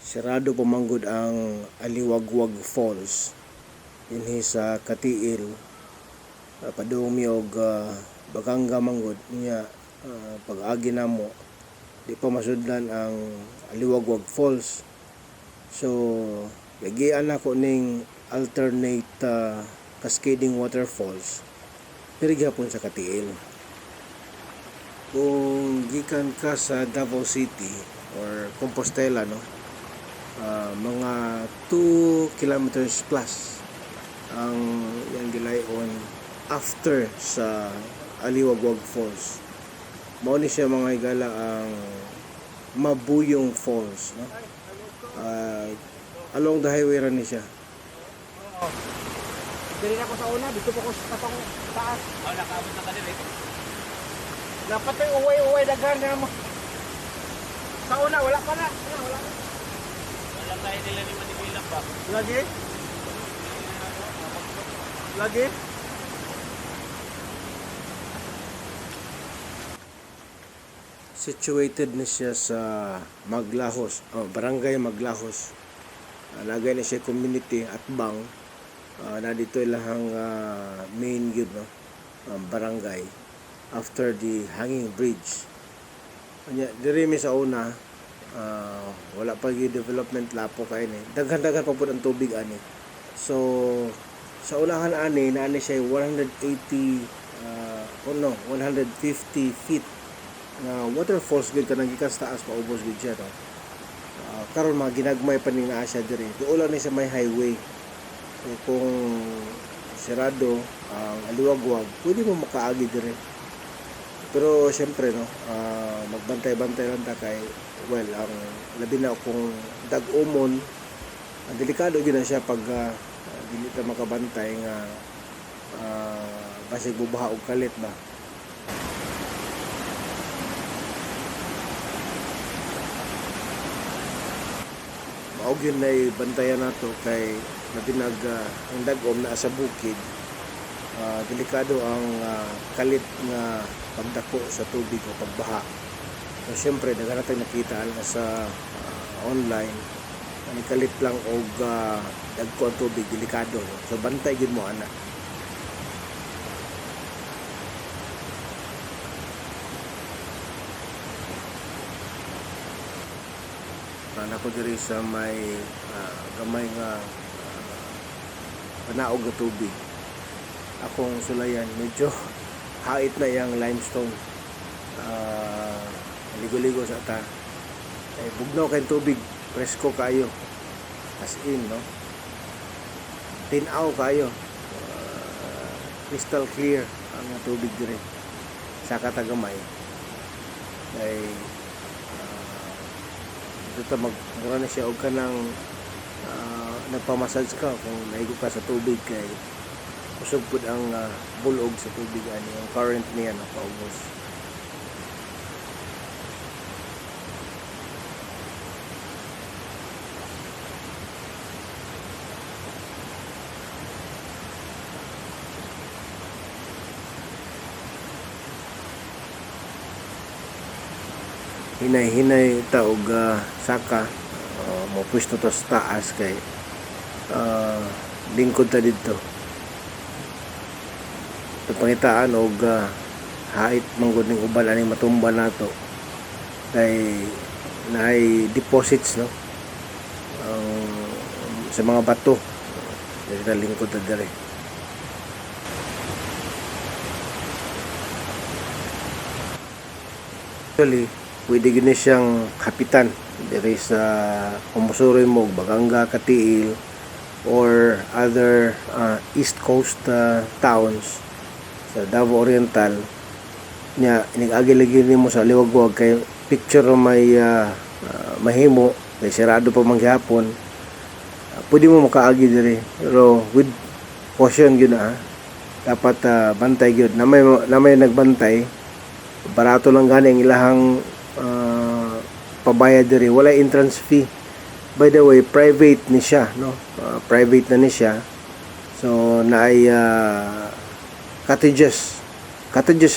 Sirado pamanggod ang Aliwagwag Falls dinhi sa Katiil, padung mi og Baganga manggod niya. Pag-agi namo di pa masudlan ang Aliwagwag Falls, so yagian ako ning alternate cascading waterfalls diri gyapon sa Katiil. Kung gikan ka sa Davao City or Compostela, mga 2 kilometers plus ang yang gilayon after sa Aliwagwag Falls. Mao ni siya mga higala ang Mabuyong Falls, no? Along the highway ra ni siya. Dili na ko sa una, dito po ko sa katong taas. Nakaabot na ka din eh. Dapat yung uway-uway dagan na mo. Sa una, wala pa na. Wala. Walang kaya nila ni Manibila pa. Lagi? Lagi? Situated na siya sa Maglahos, Barangay Maglahos. Lagay na siya community at bang. Na dito ilahang main yun, no? Barangay after the hanging bridge. Diri mi sa una, wala pa yung development lapo kay ni. Daghan-daghan pa pud ang tubig ani. So sa unahan ani naani siya 150 feet na waterfalls gid kanang gikan sa taas paubos gid siya, no? Karon mga ginagmay pa ni naa siya diri. Duol ni sa may highway. So kung sirado ang Aliwagwag, pwede mo makaagi diri. Pero syempre, no, magbantay-bantay lang ta kay ang labi na kung dag-umon, delikado gyud na siya pag dili ta makabantay nga basig bubaha og kalit ba. Maog yun na bantayan nato kay nabinag ang dagom na sa bukid. Delikado ang kalit nga pagdako sa tubig o pagbaha. So syempre daghan natin nakita sa online ang kalit lang og dagko ang tubig, delikado. So bantay gyud mo ana. Nako diri sa may gamay nga panaog nga tubig. Akong sulayan medyo hait na yang limestone, ligo-ligo sa ta bugnaw kay tubig, presko kayo as in, no, tinaw kayo, crystal clear ang tubig dire sa katagamay. Kay ito magmura na siya og kanang nagpamassage ka kung naigo ka sa tubig kay usog pud ang bulog sa tubig ani ang current niya na paubos. Hinay-hinay ta og saka mo pwesto ta sa taas kay lingkod ta didto. Pangitaan og hait manggod ning uban ani matumba nato kay naay deposits, no, sa mga bato diri lingkod ta dire. Actually pwede gini siyang kapitan diri sa kumusuroy mo Baganga, Katiil or other East Coast towns sa Davao Oriental nya. Inig-agi lagi nimo sa Aliwagwag kay picture may mahimo kay sirado pa man gyapon. Pwede mo makaagi diri pero with caution gyud na, dapat bantay gyud na may nagbantay. Barato lang gani ang ilahang pabayad diri, wala entrance fee. By the way, private ni siya, no, private na ni siya. So naay cottages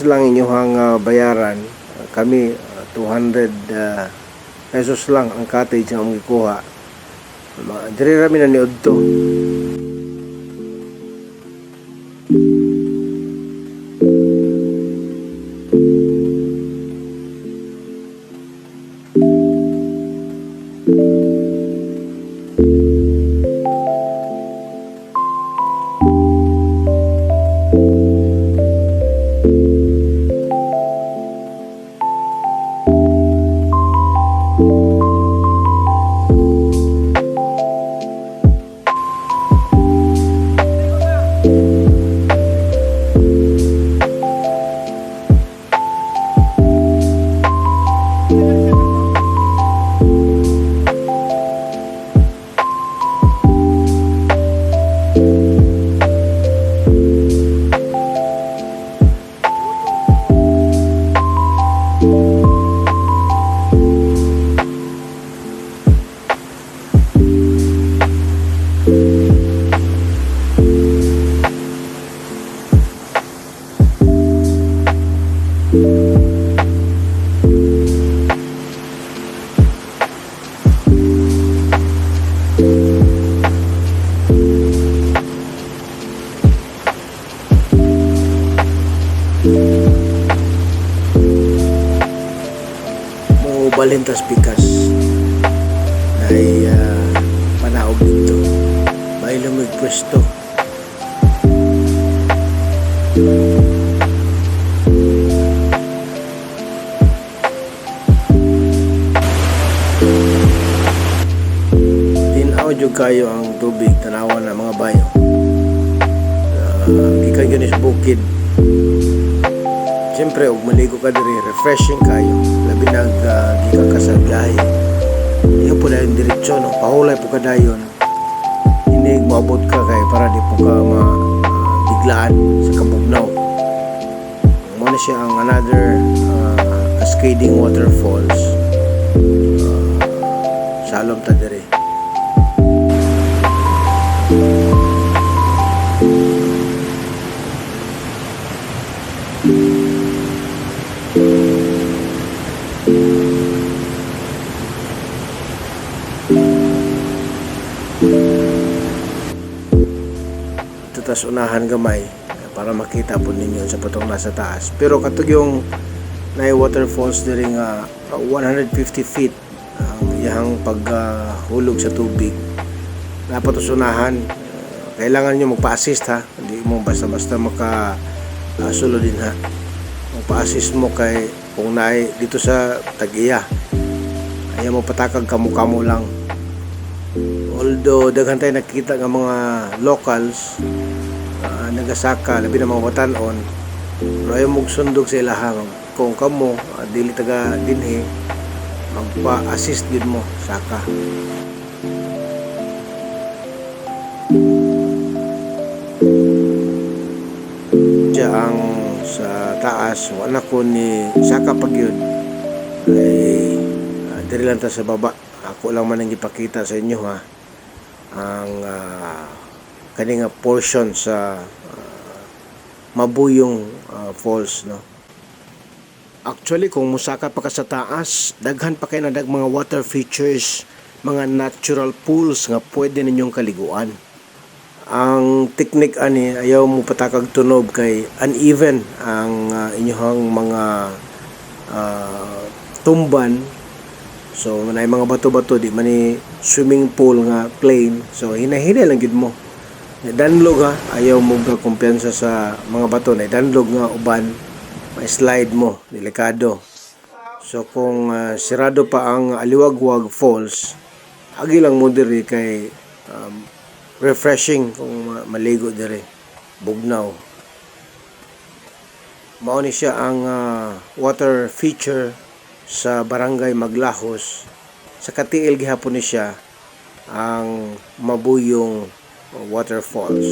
lang inyong bayaran. Kami 200 pesos lang ang cottage ang gikuha. Diri rami na niod to. Balintas pikas ay panaog dito may lumig pwesto. Tinaw jud kayo ang tubig, tanawan ng mga bayo, gikan yun is bukid. Siyempre, og maligo ka diri, refreshing kayo. Labi na gikan ka sa biyahe. Iyo po dayon diretsyo, no? Pahulay po ka dayon. Inig, maabot ka kay para di po ka biglaan sa kabugnaw. Muna siya ang another cascading waterfalls. Salom ta diri. Tas unahan gamay para makita po ninyo sa patong nasa taas. Pero katug yung na waterfalls diri nga 150 feet ang iyang paghulog sa tubig. Dapat unahan, kailangan nyo magpa-assist ha. Hindi mo basta-basta sulod din ha. Magpa-assist mo kay kung naay dito sa Tag-iya. Ayaw mo patakag kamo-kamo lang. Although daghan tayo nakikita ng mga locals nagasaka, labi na mga batanon, pero ayaw mong sundog sa ilahang. Kung kamo dili taga dinhi, magpa-assist din mo saka. Diya ang sa taas, wala ko ni saka pagyud ay diri lang ta sa baba. Ako lang man ang ipakita sa inyo ha ang kaninga portion sa Mabuyong Falls, no. Actually kung musaka pa ka sa taas, daghan pa kayo na mga water features, mga natural pools nga pwede ninyong kaliguan. Ang technique ani ayaw mo patakag tunob kay uneven ang inyong mga tumban. So manay mga bato-bato, di man ni swimming pool nga plain. So hinahinay lang gid mo. Danlog ha, ayaw mo ka kumpiyansa sa mga bato na danlog nga uban, ma-slide mo, delikado. So kung sirado pa ang Aliwagwag Falls, agi lang mo diri kay refreshing kung maligo diri, bugnaw. Mao ni siya ang water feature sa Barangay Maglahos. Sa katiil gihapon ni siya ang Mabuyong Waterfalls.